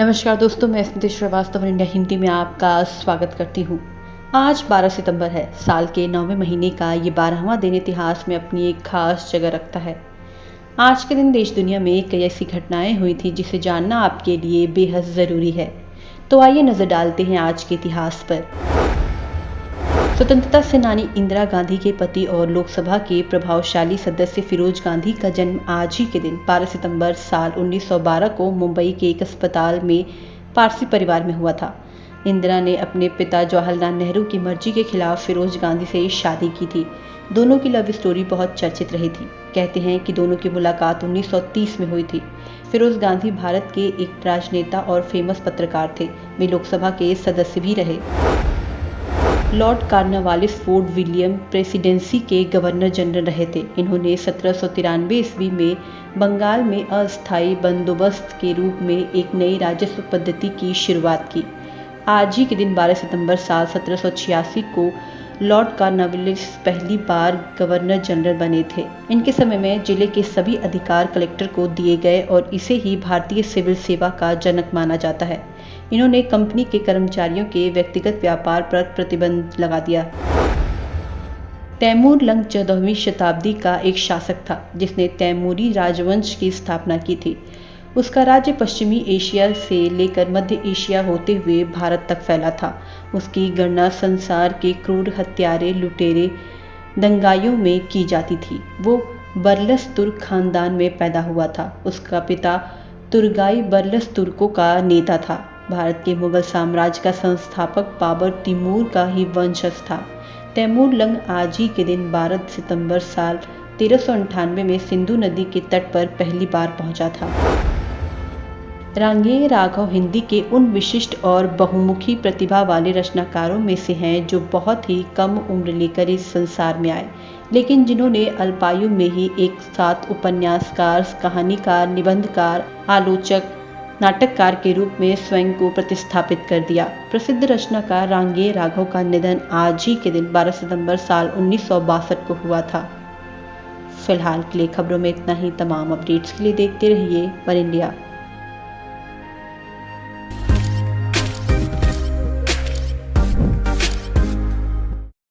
नमस्कार दोस्तों, मैं स्मृति श्रीवास्तव इंडिया हिंदी में आपका स्वागत करती हूँ। आज 12 सितंबर है। साल के 9वें महीने का ये 12वां दिन इतिहास में अपनी एक खास जगह रखता है। आज के दिन देश दुनिया में कई ऐसी घटनाएं हुई थी जिसे जानना आपके लिए बेहद ज़रूरी है। तो आइए नज़र डालते हैं आज के इतिहास पर। स्वतंत्रता सेनानी इंदिरा गांधी के पति और लोकसभा के प्रभावशाली सदस्य फिरोज गांधी का जन्म आज ही के दिन 12 सितंबर साल 1912 को मुंबई के एक अस्पताल में पारसी परिवार में हुआ था। इंदिरा ने अपने पिता जवाहरलाल नेहरू की मर्जी के खिलाफ फिरोज गांधी से शादी की थी। दोनों की लव स्टोरी बहुत चर्चित रही थी। कहते हैं कि दोनों की मुलाकात 1930 में हुई थी। फिरोज गांधी भारत के एक राजनेता और फेमस पत्रकार थे। वे लोकसभा के सदस्य भी रहे। Lord Cornwallis fort William presidency के गवर्नर जनरल रहे थे। इन्होंने 1793 ईस्वी में बंगाल में अस्थायी बंदोबस्त के रूप में एक नई राजस्व पद्धति की शुरुआत की। आज ही के दिन 12 सितंबर साल 1786 को लॉर्ड कॉर्नवालिस पहली बार गवर्नर जनरल बने थे। इनके समय में जिले के सभी अधिकार कलेक्टर को दिए गए और इसे ही भारतीय सिविल सेवा का जनक माना जाता है। इन्होंने कंपनी के कर्मचारियों के व्यक्तिगत व्यापार पर प्रतिबंध लगा दिया। तैमूर लंग 14वीं शताब्दी का एक शासक था जिसने तैमूरी राजवंश की स्थापना की थी। उसका राज्य पश्चिमी एशिया से लेकर मध्य एशिया होते हुए भारत तक फैला था। उसकी गणना संसार के क्रूर हत्यारे, लुटेरे, दंगाइयों में की जाती थी। वो बरलस तुर्क खानदान में पैदा हुआ था। उसका पिता तुर्गाई बरलस तुर्कों का नेता था। भारत के मुगल साम्राज्य का संस्थापक बाबर तिमूर का ही वंशज था। तैमूर लंग आज ही के दिन 12 सितंबर साल 1398 में सिंधु नदी के तट पर पहली बार पहुंचा था। रांगेय राघव हिंदी के उन विशिष्ट और बहुमुखी प्रतिभा वाले रचनाकारों में से हैं जो बहुत ही कम उम्र लेकर इस संसार में आए, लेकिन जिन्होंने अल्पायु में ही एक साथ उपन्यासकार, कहानीकार, निबंधकार, आलोचक, नाटककार के रूप में स्वयं को प्रतिस्थापित कर दिया। प्रसिद्ध रचनाकार रांगेय राघव का निधन आज ही के दिन 12 सितंबर साल 1962 को हुआ था। फिलहाल के लिए खबरों में इतना ही। तमाम अपडेट्स के लिए देखते रहिए वन इंडिया।